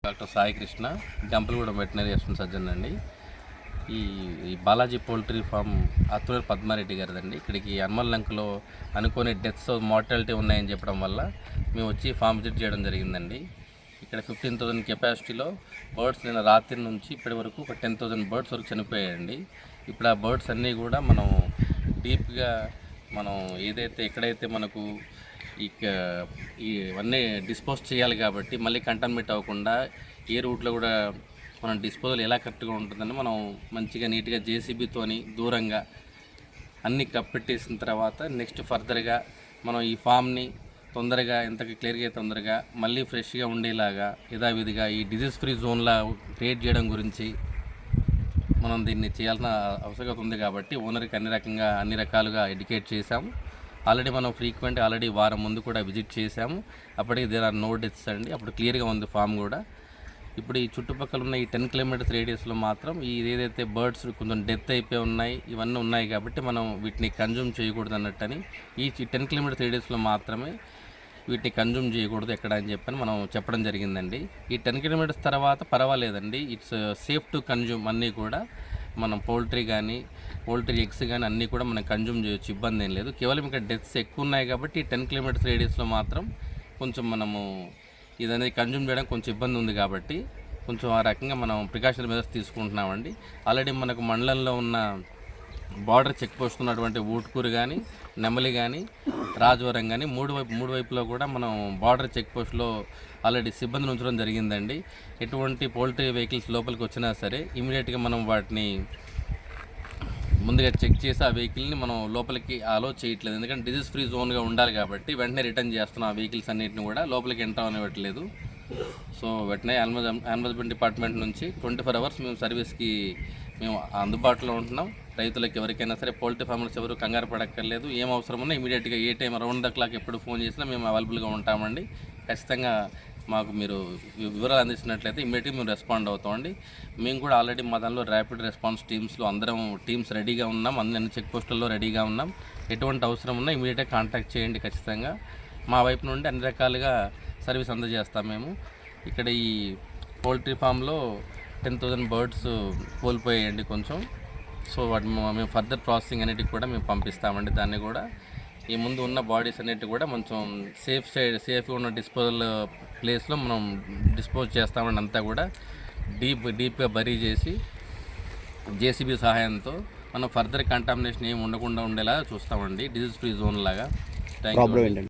Doctor Sai Krishna, Gampalagudem veterinary assistant surgeon అండి. ఈ Balaji poultry farm Atturu Padma Reddy గారిదండి. ఇక్కడికి అన్మల్లంకలో అనుకోని డెత్స్ మార్టాలిటీ ఉన్నాయని చెప్పడం వల్ల మేము వచ్చి ఫామ్ విజిట్ చేయడం జరిగిందండి. ఇక్కడ 15,000 కెపాసిటీలో బర్డ్స్ నిన్న రాత్రి నుంచి ఇప్పటి వరకు ఒక 10,000 బర్డ్స్ వరకు చనిపోయాయండి. ఇప్పుడు ఆ బర్డ్స్ అన్నీ కూడా మనం డీప్గా మనం ఎక్కడైతే మనకు ఇవన్నీ డిస్పోజ్ చేయాలి కాబట్టి మళ్ళీ కంటామినేట్ అవ్వకుండా ఏ రూట్లో కూడా మనం డిస్పోజల్ ఎలా కరెక్ట్గా ఉంటుందని మనం మంచిగా నీట్గా జేసీబీతోని దూరంగా అన్నీ కప్పెట్టేసిన తర్వాత నెక్స్ట్ ఫర్దర్గా మనం ఈ ఫామ్ని తొందరగా ఎంత క్లియర్గా తొందరగా మళ్ళీ ఫ్రెష్గా ఉండేలాగా యథావిధిగా ఈ డిజీజ్ ఫ్రీ జోన్లా క్రియేట్ చేయడం గురించి మనం దీన్ని చేయాల్సిన అవసరత ఉంది. కాబట్టి ఓనర్కి అన్ని రకాలుగా ఎడ్యుకేట్ చేశాము. ఆల్రెడీ మనం ఆల్రెడీ వారం ముందు కూడా విజిట్ చేశాము. అప్పటికి దేర్ ఆర్ నో డెత్స్ అండి. అప్పుడు క్లియర్గా ఉంది ఫామ్ కూడా. ఇప్పుడు ఈ చుట్టుపక్కల ఉన్న ఈ 10 కిలోమీటర్స్ రేడియస్లో మాత్రం ఏదైతే బర్డ్స్ కొంచెం డెత్ అయిపోయి ఉన్నాయి ఇవన్నీ ఉన్నాయి కాబట్టి మనం వీటిని కన్జ్యూమ్ చేయకూడదు అన్నట్టని ఈ 10 కిలోమీటర్స్ రేడియస్లో మాత్రమే వీటిని కన్జ్యూమ్ చేయకూడదు ఎక్కడ అని చెప్పని మనం చెప్పడం జరిగిందండి. ఈ 10 కిలోమీటర్స్ తర్వాత పర్వాలేదండి, ఇట్స్ సేఫ్ టు కన్జ్యూమ్. అన్నీ కూడా మనం పౌల్ట్రీ ఎగ్స్ కానీ అన్నీ కూడా మనం కన్జ్యూమ్ చేయొచ్చు, ఇబ్బంది ఏం లేదు. కేవలం ఇక్కడ డెత్స్ ఎక్కువ ఉన్నాయి కాబట్టి 10 కిలోమీటర్స్ రేడియస్లో మాత్రం కొంచెం మనము ఇదనేది కన్జ్యూమ్ చేయడానికి కొంచెం ఇబ్బంది ఉంది కాబట్టి కొంచెం ఆ రకంగా మనం ప్రికాషన్ మెజర్స్ తీసుకుంటున్నామండి. ఆల్రెడీ మనకు మండలంలో ఉన్న బార్డర్ చెక్ పోస్ట్ ఉన్నటువంటి ఊట్కూరు కానీ నెమలి కానీ రాజవరం కానీ మూడు వైపులో కూడా మనం బార్డర్ చెక్ పోస్ట్లో ఆల్రెడీ సిబ్బందిని ఉంచడం జరిగిందండి. ఎటువంటి పౌల్ట్రీ వెహికల్స్ లోపలికి వచ్చినా సరే ఇమీడియట్గా మనం వాటిని ముందుగా చెక్ చేసి ఆ వెహికల్ని మనం లోపలికి అలో చేయట్లేదు. ఎందుకంటే డిజీజ్ ఫ్రీ జోన్గా ఉండాలి కాబట్టి వెంటనే రిటర్న్ చేస్తున్నాం. ఆ వెహికల్స్ అన్నింటిని కూడా లోపలికి ఎంటర్ అనివ్వట్లేదు. సో వెంటనే యానిమల్ డిపార్ట్మెంట్ నుంచి 24 అవర్స్ మేము సర్వీస్కి మేము అందుబాటులో ఉంటున్నాం. రైతులకు ఎవరికైనా సరే పౌల్ట్రీ ఫార్మర్స్ ఎవరు కంగారు పడక్కర్లేదు. ఏం అవసరం ఉన్నా ఇమీడియట్గా ఏ టైం అరౌండ్ ద క్లాక్ ఎప్పుడు ఫోన్ చేసినా మేము అవైలబుల్గా ఉంటామండి. ఖచ్చితంగా మాకు మీరు వివరాలు అందించినట్లయితే ఇమీడియట్గా మేము రెస్పాండ్ అవుతామండి. మేము కూడా ఆల్రెడీ మా దానిలో ర్యాపిడ్ రెస్పాన్స్ టీమ్స్లో అందరం టీమ్స్ రెడీగా ఉన్నాం. అన్ని చెక్ పోస్టుల్లో రెడీగా ఉన్నాం. ఎటువంటి అవసరం ఉన్నా ఇమీడియట్గా కాంటాక్ట్ చేయండి. ఖచ్చితంగా మా వైపు నుండి అన్ని రకాలుగా సర్వీస్ అందజేస్తాం మేము. ఇక్కడ ఈ పౌల్ట్రీ ఫామ్లో 10,000 బర్డ్స్ కోల్పోయాయండి కొంచెం. సో వాటి మేము ఫర్దర్ ప్రాసెసింగ్ అనేటివి కూడా మేము పంపిస్తామండి. దాన్ని కూడా ఈ ముందు ఉన్న బాడీస్ అనేటివి కూడా కొంచెం సేఫ్గా ఉన్న డిస్పోజల్ ప్లేస్లో మనం డిస్పోజ్ చేస్తామండి. అంతా కూడా డీప్గా బరీ చేసి జేసీబీ సహాయంతో మనం ఫర్దర్ కంటామినేషన్ ఏమి ఉండకుండా ఉండేలా చూస్తామండి. డిజీజ్ ఫ్రీ జోన్ లాగా. Thank you.